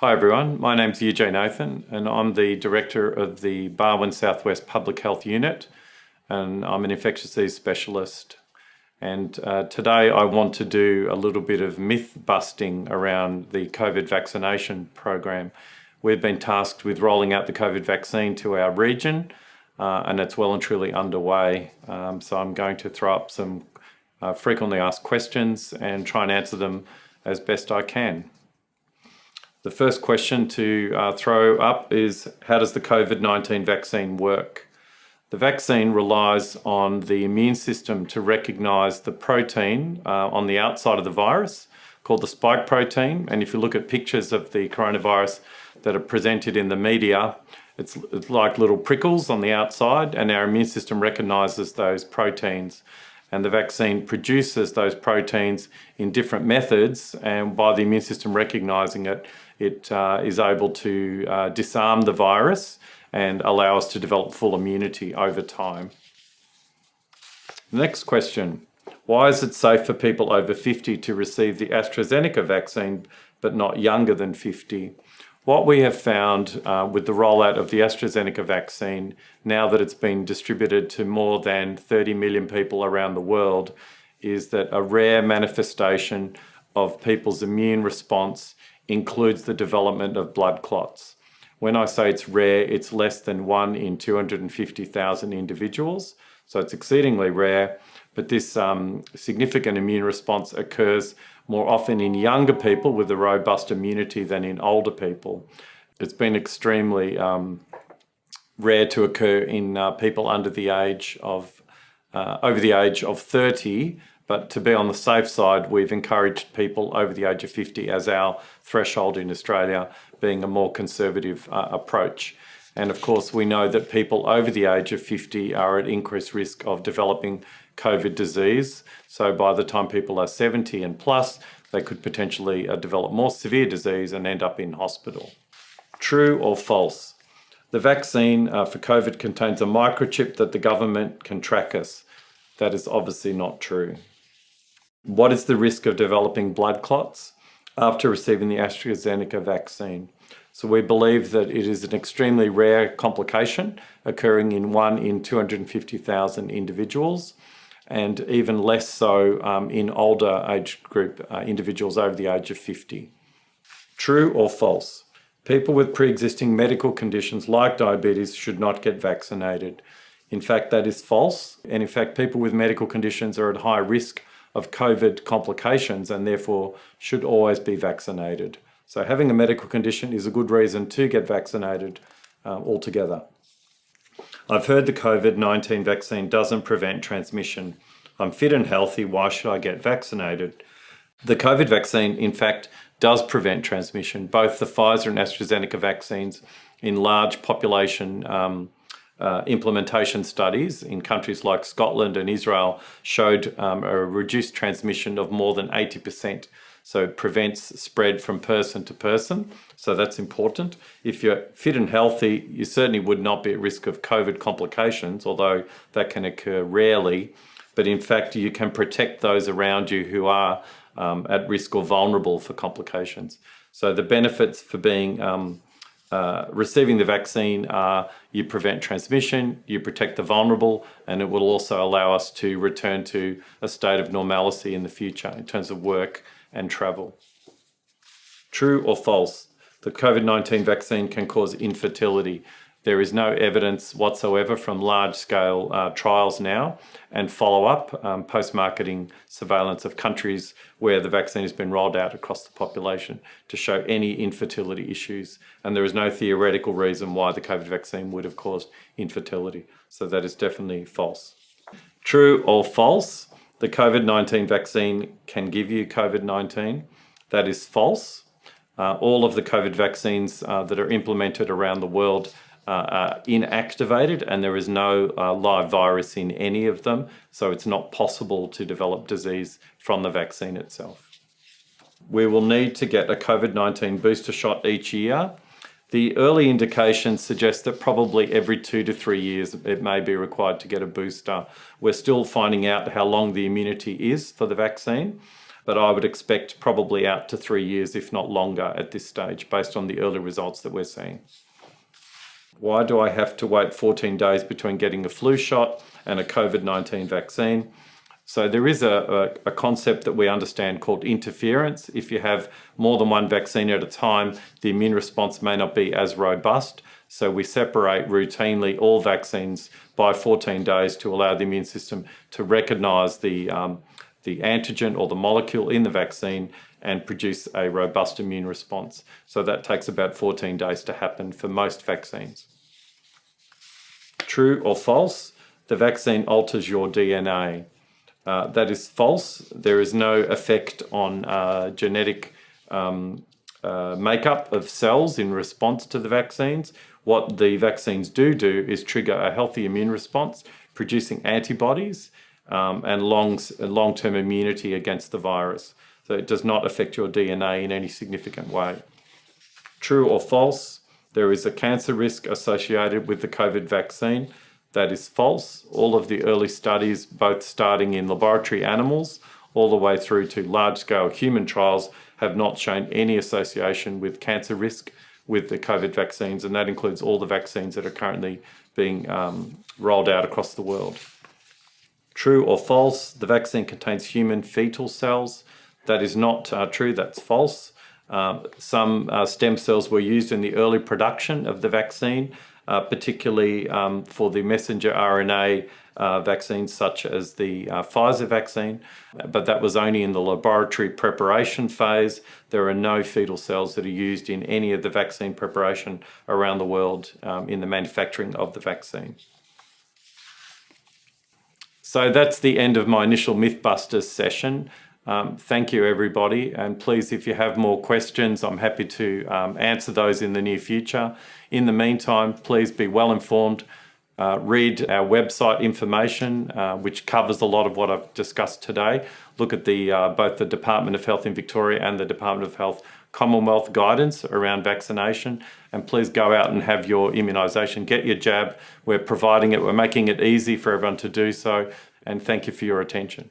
Hi everyone, my name's Eugene Athan and I'm the Director of the Barwon Southwest Public Health Unit and I'm an infectious disease specialist. And today I want to do a little bit of myth busting around the COVID vaccination program. We've been tasked with rolling out the COVID vaccine to our region and it's well and truly underway. So I'm going to throw up some frequently asked questions and try and answer them as best I can. The first question to throw up is, how does the COVID-19 vaccine work? The vaccine relies on the immune system to recognise the protein on the outside of the virus called the spike protein. And if you look at pictures of the coronavirus that are presented in the media, it's like little prickles on the outside, and our immune system recognises those proteins. And the vaccine produces those proteins in different methods, and by the immune system recognising it, it is able to disarm the virus and allow us to develop full immunity over time. Next question. Why is it safe for people over 50 to receive the AstraZeneca vaccine but not younger than 50? What we have found with the rollout of the AstraZeneca vaccine, now that it's been distributed to more than 30 million people around the world, is that a rare manifestation of people's immune response includes the development of blood clots. When I say it's rare, it's less than 1 in 250,000 individuals, so it's exceedingly rare, but this significant immune response occurs more often in younger people with a robust immunity than in older people. It's been extremely rare to occur in people under the age of, over the age of 30, but to be on the safe side, we've encouraged people over the age of 50 as our threshold in Australia, being a more conservative approach. And of course, we know that people over the age of 50 are at increased risk of developing COVID disease. So by the time people are 70 and plus, they could potentially develop more severe disease and end up in hospital. True or false? The vaccine for COVID contains a microchip that the government can track us. That is obviously not true. What is the risk of developing blood clots after receiving the AstraZeneca vaccine? So we believe that it is an extremely rare complication occurring in 1 in 250,000 individuals, and even less so in older age group individuals over the age of 50. True or false? People with pre-existing medical conditions like diabetes should not get vaccinated. In fact, that is false. And in fact, people with medical conditions are at high risk of COVID complications and therefore should always be vaccinated. So having a medical condition is a good reason to get vaccinated altogether. I've heard the COVID-19 vaccine doesn't prevent transmission. I'm fit and healthy, why should I get vaccinated? The COVID vaccine, in fact, does prevent transmission. Both the Pfizer and AstraZeneca vaccines in large population implementation studies in countries like Scotland and Israel showed a reduced transmission of more than 80%. So it prevents spread from person to person. So that's important. If you're fit and healthy, you certainly would not be at risk of COVID complications, although that can occur rarely. But in fact, you can protect those around you who are at risk or vulnerable for complications. So the benefits for being receiving the vaccine are you prevent transmission, you protect the vulnerable, and it will also allow us to return to a state of normalcy in the future in terms of work and travel. True or false? The COVID-19 vaccine can cause infertility. There is no evidence whatsoever from large-scale trials now and follow-up post-marketing surveillance of countries where the vaccine has been rolled out across the population to show any infertility issues. And there is no theoretical reason why the COVID vaccine would have caused infertility. So that is definitely false. True or false? The COVID-19 vaccine can give you COVID-19. That is false. All of the COVID vaccines that are implemented around the world are inactivated, and there is no live virus in any of them, so it's not possible to develop disease from the vaccine itself. We will need to get a COVID-19 booster shot each year. The early indications suggest that probably every 2 to 3 years it may be required to get a booster. We're still finding out how long the immunity is for the vaccine. but I would expect probably out to 3 years, if not longer at this stage, based on the early results that we're seeing. Why do I have to wait 14 days between getting a flu shot and a COVID-19 vaccine? So there is a concept that we understand called interference. If you have more than one vaccine at a time, the immune response may not be as robust. So we separate routinely all vaccines by 14 days to allow the immune system to recognize the antigen or the molecule in the vaccine and produce a robust immune response. So that takes about 14 days to happen for most vaccines. True or false? The vaccine alters your DNA. That is false. There is no effect on genetic makeup of cells in response to the vaccines. What the vaccines do is trigger a healthy immune response, producing antibodies and long-term immunity against the virus. So it does not affect your DNA in any significant way. True or false? There is a cancer risk associated with the COVID vaccine. That is false. All of the early studies, both starting in laboratory animals all the way through to large-scale human trials, have not shown any association with cancer risk with the COVID vaccines, and that includes all the vaccines that are currently being rolled out across the world. True or false? The vaccine contains human fetal cells. That is not true. That's false. Some stem cells were used in the early production of the vaccine, particularly for the messenger RNA vaccines such as the Pfizer vaccine, but that was only in the laboratory preparation phase. There are no fetal cells that are used in any of the vaccine preparation around the world in the manufacturing of the vaccine. So that's the end of my initial Mythbusters session. Thank you, everybody. And please, if you have more questions, I'm happy to answer those in the near future. In the meantime, please be well informed. Read our website information, which covers a lot of what I've discussed today. Look at both the Department of Health in Victoria and the Department of Health Commonwealth guidance around vaccination. And please go out and have your immunisation. Get your jab. We're providing it. We're making it easy for everyone to do so. And thank you for your attention.